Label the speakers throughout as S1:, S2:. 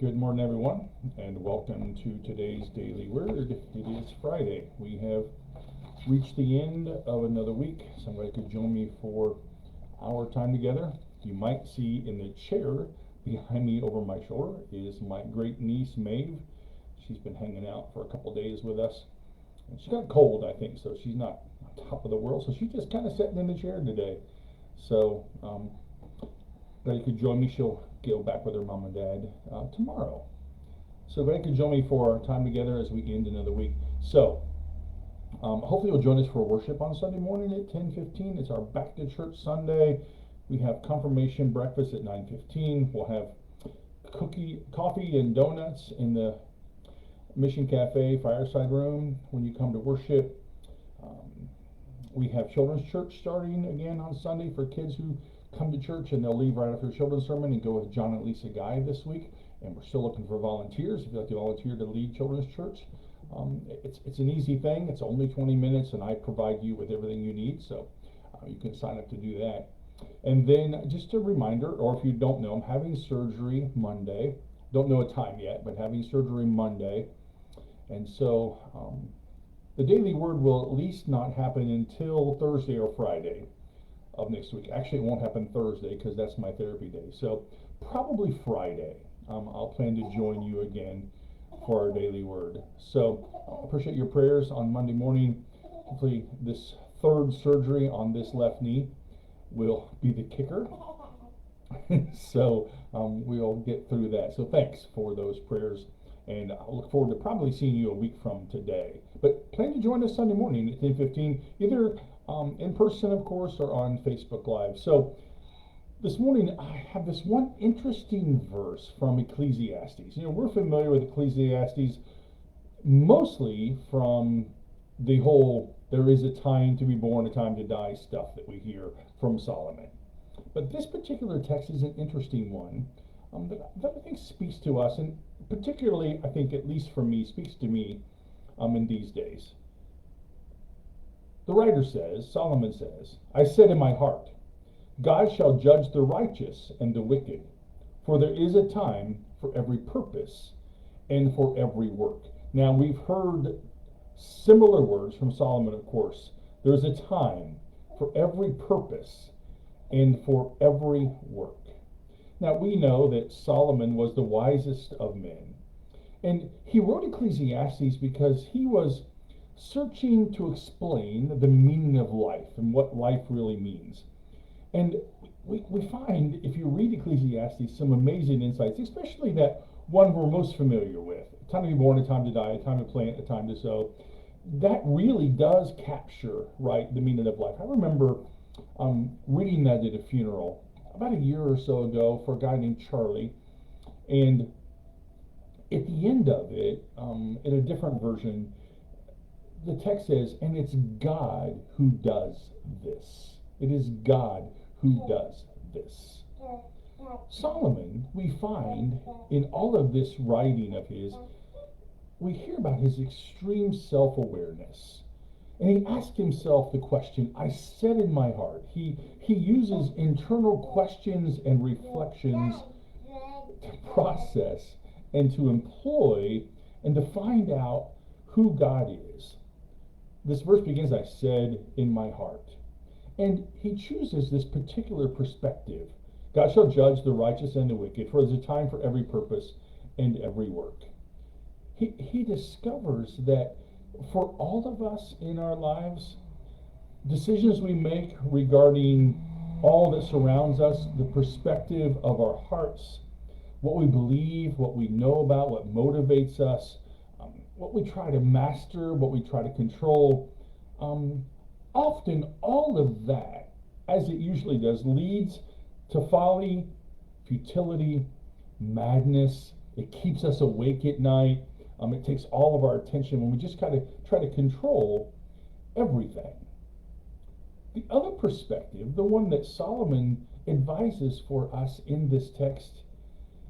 S1: Good morning, everyone, and welcome to today's Daily Word. It is Friday. We have reached the end of another week. Somebody could join me for our time together. You might see in the chair behind me over my shoulder is my great niece, Maeve. She's been hanging out for a couple days with us. And she got cold, I think, so she's not on top of the world. So she's just kind of sitting in the chair today. So, glad you could join me. She'll go back with her mom and dad tomorrow. So glad you could join me for our time together as we end another week. So hopefully you'll join us for worship on Sunday morning at 10:15. It's our Back to Church Sunday. We have confirmation breakfast at 9:15. We'll have coffee and donuts in the Mission Cafe fireside room when you come to worship. We have children's church starting again on Sunday for kids who come to church, and they'll leave right after the children's sermon and go with John and Lisa Guy this week. And we're still looking for volunteers. If you'd like to volunteer to lead children's church, it's an easy thing. It's only 20 minutes, and I provide you with everything you need. So you can sign up to do that. And then just a reminder, or if you don't know, I'm having surgery Monday. Don't know a time yet, but having surgery Monday. And so the Daily Word will at least not happen until Thursday or Friday of next week. Actually, it won't happen Thursday because that's my therapy day. So probably Friday, I'll plan to join you again for our Daily Word. So I appreciate your prayers on Monday morning. Hopefully this third surgery on this left knee will be the kicker. So we'll get through that. So thanks for those prayers. And I'll look forward to probably seeing you a week from today. But plan to join us Sunday morning at 10:15, either in person, of course, or on Facebook Live. So this morning I have this one interesting verse from Ecclesiastes. You know, we're familiar with Ecclesiastes mostly from the whole there is a time to be born, a time to die stuff that we hear from Solomon. But this particular text is an interesting one that I think speaks to us, and particularly, I think, at least for me, speaks to me in these days. The writer says, Solomon says, I said in my heart, God shall judge the righteous and the wicked, for there is a time for every purpose and for every work. Now, we've heard similar words from Solomon, of course. There's a time for every purpose and for every work. Now, we know that Solomon was the wisest of men. And he wrote Ecclesiastes because he was searching to explain the meaning of life and what life really means. And we find, if you read Ecclesiastes, some amazing insights, especially that one we're most familiar with. A time to be born, a time to die, a time to plant, a time to sow. That really does capture, right, the meaning of life. I remember reading that at a funeral about a year or so ago for a guy named Charlie. And at the end of it, in a different version, the text says, and it's God who does this. It is God who does this. Solomon, we find in all of this writing of his, we hear about his extreme self-awareness. And he asked himself the question, I said in my heart. He uses internal questions and reflections to process and to employ and to find out who God is. This verse begins, I said in my heart. And he chooses this particular perspective. God shall judge the righteous and the wicked, for there's a time for every purpose and every work. He discovers that for all of us in our lives, decisions we make regarding all that surrounds us, the perspective of our hearts, what we believe, what we know about, what motivates us, what we try to master, what we try to control, often all of that, as it usually does, leads to folly, futility, madness. It keeps us awake at night. It takes all of our attention when we just kind of try to control everything. The other perspective, the one that Solomon advises for us in this text,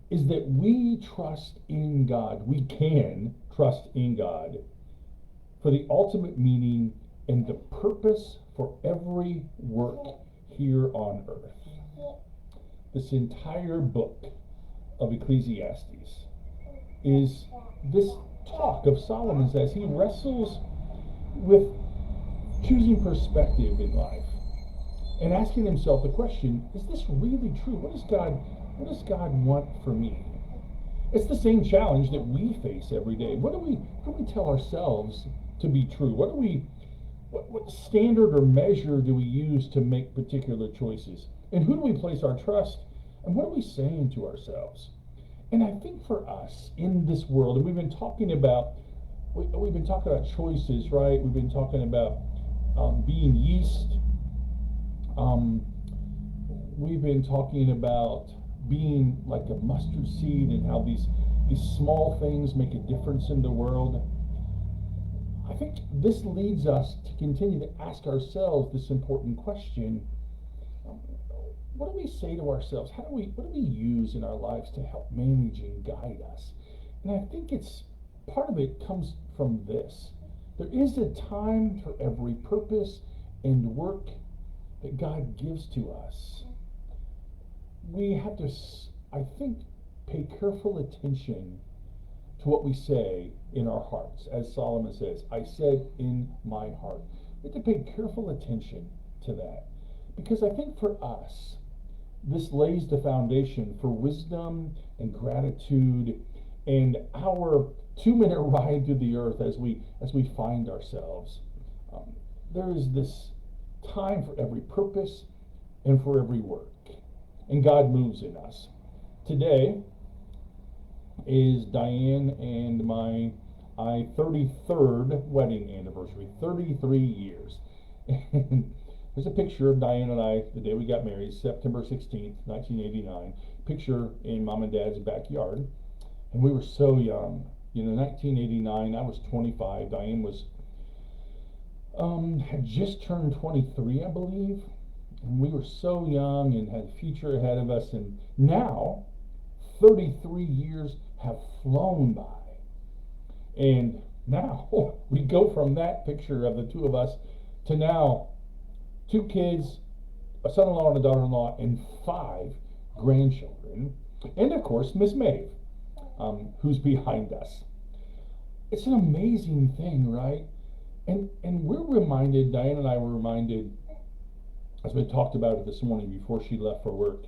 S1: is that we trust in God. We can trust in God for the ultimate meaning and the purpose for every work here on earth. This entire book of Ecclesiastes is this talk of Solomon's as he wrestles with choosing perspective in life and asking himself the question, is this really true? What does God want for me? It's the same challenge that we face every day. What do we tell ourselves to be true? What standard or measure do we use to make particular choices? And who do we place our trust? And what are we saying to ourselves? And I think for us in this world, and we've been talking about choices, right? We've been talking about being yeast. We've been talking about being like a mustard seed and how these small things make a difference in the world. I think this leads us to continue to ask ourselves this important question. What do we say to ourselves? What do we use in our lives to help manage and guide us? And I think part of it comes from this. There is a time for every purpose and work that God gives to us. We have to, I think, pay careful attention to what we say in our hearts. As Solomon says, I said in my heart. We have to pay careful attention to that. Because I think for us, this lays the foundation for wisdom and gratitude and our 2-minute ride through the earth as we find ourselves. There is this time for every purpose and for every work. And God moves in us. Today is Diane and my 33rd wedding anniversary, 33 years. And there's a picture of Diane and I the day we got married, September 16th, 1989. Picture in Mom and Dad's backyard. And we were so young. 1989, I was 25. Diane was had just turned 23, I believe. And we were so young and had a future ahead of us. And now, 33 years have flown by. And now, we go from that picture of the two of us to now 2 kids, a son-in-law and a daughter-in-law, and 5 grandchildren. And of course, Miss Maeve, who's behind us. It's an amazing thing, right? And we're reminded, Diane and I were reminded, as we talked about it this morning before she left for work,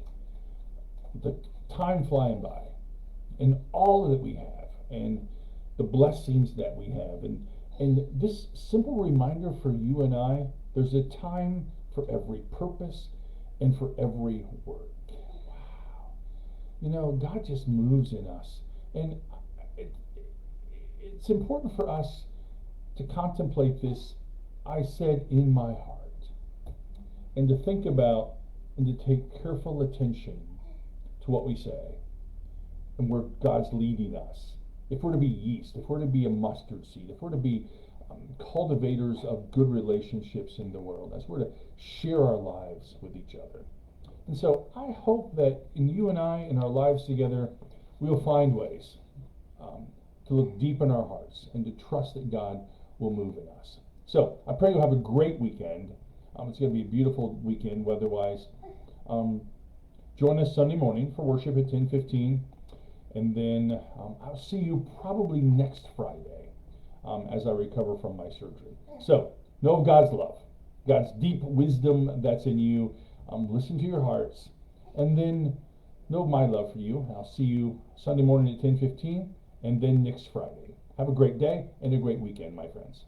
S1: the time flying by and all that we have and the blessings that we have. And this simple reminder for you and I, there's a time for every purpose and for every work. Wow. God just moves in us. And it's important for us to contemplate this, I said in my heart. And to think about and to take careful attention to what we say and where God's leading us. If we're to be yeast, if we're to be a mustard seed, if we're to be cultivators of good relationships in the world, as we're to share our lives with each other. And so I hope that in you and I, in our lives together, we'll find ways to look deep in our hearts and to trust that God will move in us. So I pray you'll have a great weekend. It's going to be a beautiful weekend weather-wise. Join us Sunday morning for worship at 10:15. And then I'll see you probably next Friday as I recover from my surgery. So know of God's love, God's deep wisdom that's in you. Listen to your hearts. And then know of my love for you. I'll see you Sunday morning at 10:15 and then next Friday. Have a great day and a great weekend, my friends.